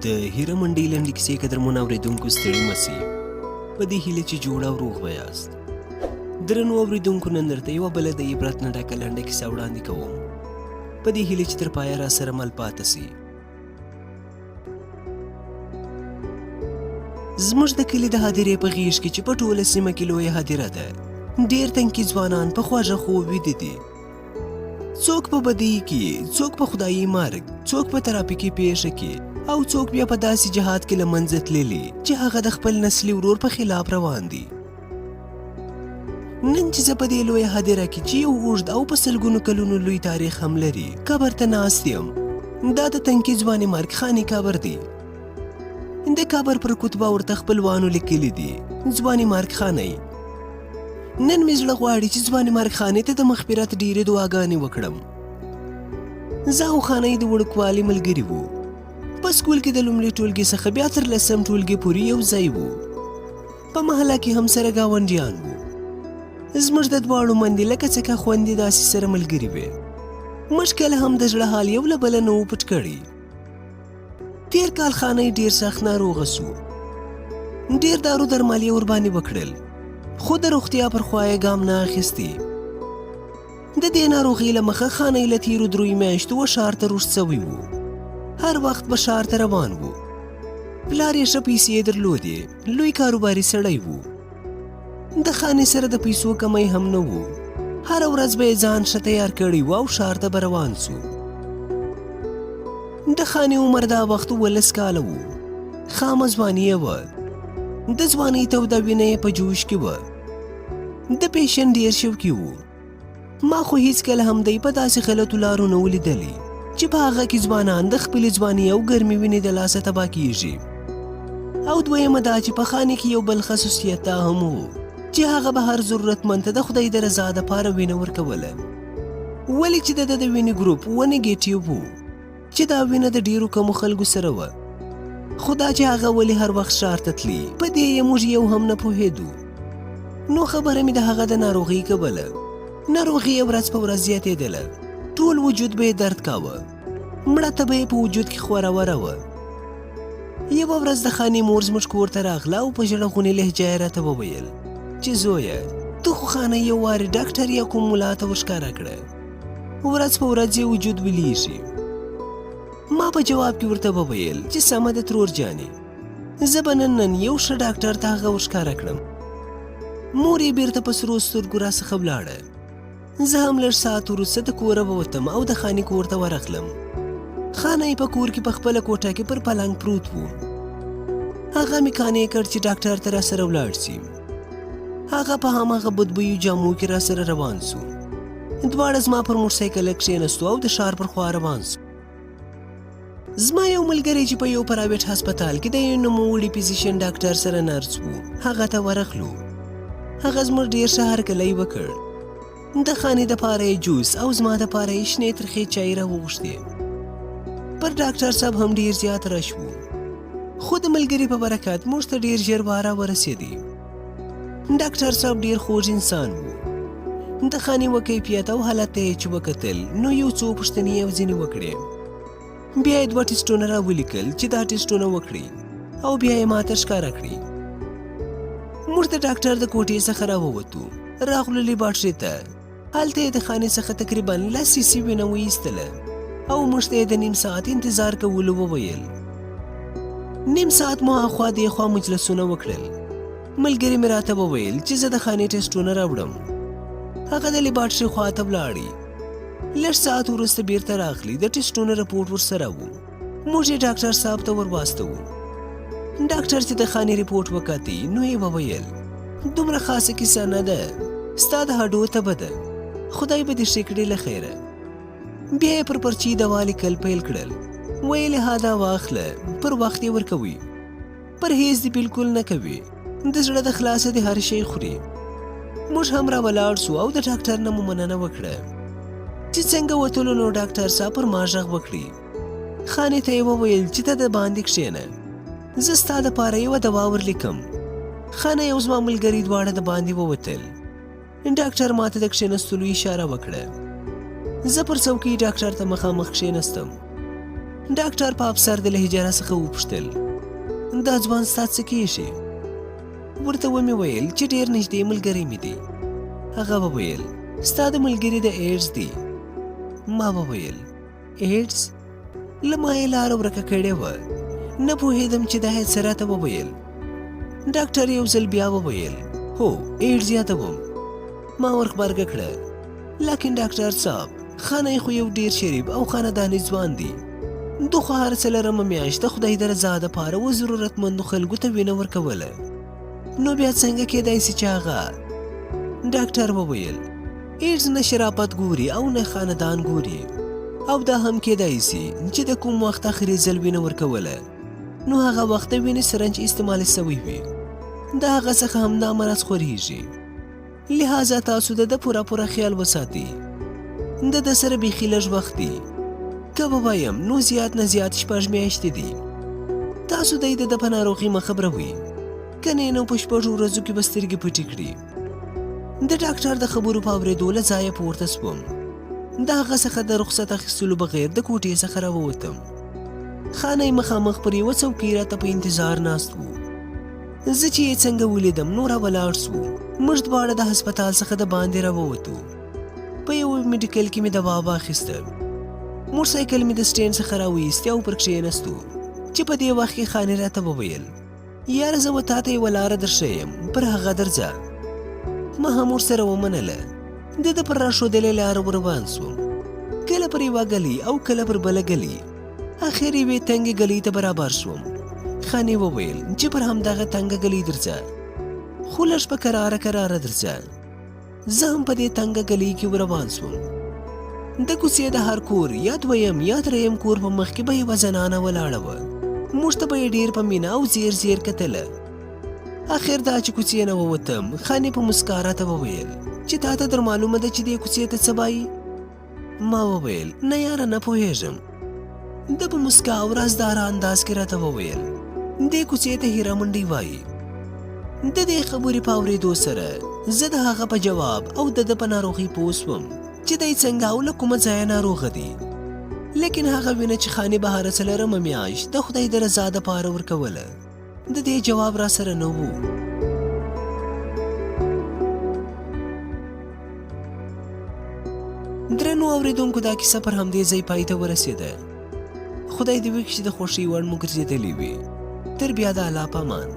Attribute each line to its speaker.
Speaker 1: د هیره منډۍ لنډې کیسې قدرمنو اورېدونکو ستړي مه سئ په دې هیله چې جوړ او روغ به یاست. درنو اورېدونکو نن درته یوه بله د عبرت نه ډکه لنډه کیسه وړاندې کوم په دې هیله چې تر پایه راسره مل پاته سي. زموږ د کلي د هدیرې په غیږ کې چې په ټوله سیمه کې لویه هدیره ده، ډېر تنکي ځوانان په خوږه خوب ویده دي. څوک په بدۍ کې، څوک په خدایي مرګ، څوک په ترافیکي پیښه کې، او څوک بیا په داسې جهاد کې له منځه تللي چې هغه د خپل نسلي ورور په خلاف روان دي. نن چې زه په دې لویه هدیره کې چې یو اوږد او په سلګونو کلونو لوی تاریخ هم لري قبر ته ناست یم، دا د تنکي ځوانې مرګ خاني قبر دی. د قبر پر کتبه ورته خپلوانو لیکلي دي ځوانې مرګ خانۍ. نن مې زړه غواړي چې ځوانې مرګ خانۍ ته د مغفرت ډېرې دعاګانې وکړم. زه او خانۍ د وړوکوالي ملګري وو. په سکول کې د لومړي ټولګي څخه بیا تر لسم ټولګي پورې یو ځای وو. په محله کې هم سره ګاونډیان وو. زموږ د دواړو مندې لکه څکه خوندې داسې سره ملګري وې. موږ کله هم د زړه حال یو له بله نه وو پټ کړی. تېر کال خانۍ ډېر سخت ناروغه سو. ډېر دارو درمل یې ورباندې وکړل، خو د روغتیا پر خوا یې ګام نه اخیستی. د دې ناروغۍ له مخه خانۍ له تېرو 3 میاشتو و ښار ته روږد سوی و. هر وخت به ښار ته روان و. پلار یې ښه پیسې درلودې، لوی کاروباري سړی و. د خانۍ سره د پیسو کمی هم نه و. هره ورځ به یې ځان ښه تیار کړی و او ښار ته به روان سو. د خانۍ عمر دا وخت 12 کاله و. خامه ځواني یې وه. د ځوانۍ توده وینه یې په جوش کې وه. د پیشن ډېر شوقي و. ما خو هیڅکله هم دی په داسې غلطو لارو نه ولیدلی چې په هغه کې ځوانان د خپلې ځوانۍ او ګرمې وینې د لاسه تباه کیږي. او دویمه دا چې په خانۍ کې یو بل خصوصیت دا هم و چې هغه به هر ضرورتمند ته د خدای د رضا دپاره وینه ورکوله. ولې چې د وینې ګروپ و نیګیټیو و، چې دا وینه د ډېرو کمو خلکو سره وه. خو دا چې هغه ولې هر وخت ښار ته تلي په دې یې موږ یو هم نه پوهېدو. نو خبره مې د هغه د ناروغۍ کوله. ناروغي یې ورځ په ورځ زیاتېدله. ټول وجود به یې درد کاوه. مړه ته به یې په وجود کې خوروره وه. یوه ورځ د خانۍ مور زموږ کور ته راغله او په ژړغونې لهجه یې راته وویل چې زویه ته خو خانۍ یو وارې ډاکټر یا کوم ملا ته ورښکاره کړه، ورځ په ورځ یې وجود ویلیږي. ما په جواب کې ورته وویل چې سمه ده ترور جانې، زه به نن یو ښه ډاکټر ته هغه ورښکاره کړم. مور یې بېرته په سرو سترګو راڅخه ولاړه. زه هم لږ ساعت وروسته د کوره ووتم او د خانۍ کور ته ورغلم. خانۍ په کور کې په خپله کوټه کې پر پلنګ پروت و. هغه مې قانع کړ چې ډاکټر ته راسره ولاړ سي. هغه په هماغه بدبویو جامو کې راسره روان سو. دواړه زما پر موټرسایکل کښېنستو او د ښار پر خوا روان سو. زما یو ملګری چې په یو پرایویټ هسپتال کې د یو نوموړي فزیشن ډاکټر سره نرس و، هغه ته ورغلو. هغه زموږ ډېر ښه هرکلی وکړ. د خانۍ دپاره یې جوس او زما دپاره یې شنې ترخې چای راوغوښتې. پر ډاکټر صاحب هم ډېر زیات رش و، خو د ملګري په برکت موږ ته ډېر ژر واره ورسېدی. ډاکټر صاحب ډېر خوږ انسان و. د خانۍ و کیفیت او حالت ته یې چې وکتل نو یو څو پوښتنې یې ځینې وکړې. بیا یې 2 ټسټونه راولیکل چې دا ټسټونه وکړي او بیا یې ماته ښکاره کړي. موږ د ډاکټر د کوټې څخه راووتو، راغلو لیبارټرۍ ته. هلته یې د خانۍ څخه تقریبا 10 سیسي وینه وایستله او موږ ته یې د نیم ساعت انتظار کولو وویل. نیم ساعت مو هاخوا دېخوا مجلسونه وکړل. ملګري مې راته وویل چې زه د خانۍ ټسټونه راوړم. هغه د لیبارټرۍ خوا ته ولاړی. لږ ساعت وروسته بیرته راغلی. د ټسټونو رپورټ ورسره و. موږ یې ډاکټر صاحب ته ورواستوو. ډاکټر چې د خانۍ رپورټ وکتي نو یې وویل دومره خاصه کیسه نه ده، ستا د هډو تبه ده، خدای به دې ښې کړي له خیره. بیا یې پر پرچې دوا لیکل پیل کړل. ویلې ها دا واخله، پر وخت یې ورکوي، پرهیز دې بلکل نه کوي، د زړه د خلاصه دې هر شی خوري. موږ هم را ولاړ سو او د ډاکټر نه مو مننه وکړه. چې څنګه وتلو نو ډاکټر صاحب پر ما غږ وکړي. خانۍ ته یې وویل چې ته د باندې کښېنه، زه ستا دپاره یوه دوا ورلیکم. خانۍ او زما ملګري دواړه د باندې ووتل. ډاکټر ماته د کښېنستلو اشاره وکړه. زه پر څوکۍ ډاکټر ته مخامخ کښېنستم. ډاکټر په افسر د لهجه څخه وپوښتل دا ځوان ستا څه کیږي؟ ورته ومې ویل چې ډېر نږدې ملګری مې دی. هغه وویل ستا د ملګري د ایډز دی. ما وویل ایډز؟ له ما یې لاره ورکه کړې وه، نه پوهېدم چې دا هېڅ څه راته وویل. ډاکټر یو ځل بیا وویل هو ایډز یادوم. ما ورغبرګه کړه لکن ډاکټر صاحب خانه خو یو ډېر شریف او خانداني ځوان دی. دو خو هر څلورمه میاشت د خدای د رضا دپاره و ضرورتمندو خلکو ته وینه ورکوله، نو بیا څنګه کېدای سي چې هغه؟ ډاکټر وویل ایډز نه شرافت ګوري او نه خاندان ګوري، او دا هم کېدای سي چې د کوم وخت اخري ځل وینه ورکوله نو هغه وخت د وینې سرنج استعمال سوی وي، د هغه څخه هم دا مرض خورېږي. لہذا تاسو د پوره پوره خیال وساتئ. د سره بیخي لږ وخت دی، که ووایم نو زیات نه زیات 6 میاشتې دي. تاسو د په ناروغۍ مه خبروئ، کنې نو په 6 ورځو کې به سترګې پټې کړي. د ډاکټر د خبرو په اورېدو له ځایه پورته سوم. د هغه څخه د رخصت اخیستلو بغیر د کوټې څخه راووتم. خانه مخامخ پر یوه څوکۍ راته په انتظار ناست وو. زه چې یې څنګه ولیدم نو راولاړ سو. موږ دواړه د هسپتال څخه د باندې راووتو. په یوه میډیکل کې مې دوا واخیسته. موټرسایکل مې د سټینډ څخه راویستی او پر کښېنستو چې په دې وخت کې خانې راته وویل یاره زه و تا ته یوه لاره درښیم، پر هغه درځه. ما هم ورسره ومنله. د ده پر راښودلې لاره ورروان سوم، کله پر یوه ګلۍ او کله پر بله ګلۍ. اخر یوې تنګې ګلۍ ته برابر شوم. خانې وویل چې پر همدغه تنګه ګلۍ درځه، خو لږ په کراره کراره درځه. زه هم په دې تنګه ګلۍ کې روان سوم. د کوڅې د هر کور یا دویم یا دریم کور په مخ کې به یوه زنانه ولاړه وه. موږ ته به یې ډېر په مینه او زیر زیر کتله. اخر دا چې کوڅې نه ووتم، خانې په مسکا راته وویل چې تا ته در معلومه ده چې دې کوڅې ته څه وایي؟ ما وویل نه یاره نه پوهېږم. ده په مسکا او رازداره انداز کې راته وویل دې کوڅې ته هیره منډۍ وایي. د دې خبرې په اورېدو سره زه د هغه په جواب او د ده په ناروغۍ پوه سوم چې دی څنګه او له کومه ځایه ناروغه دی. لیکن هغه وینه چې خانې به هره څلورمه میاشت د خدای د رضا دپاره ورکوله، د دې جواب را سره نه و. درنو اورېدونکو دا کیسه پر همدې ځای پای ته ورسېده. خدای دې وکړي چې د خوښۍ وړ مو ګرځېدلې وي. تر بیا د الله په امان.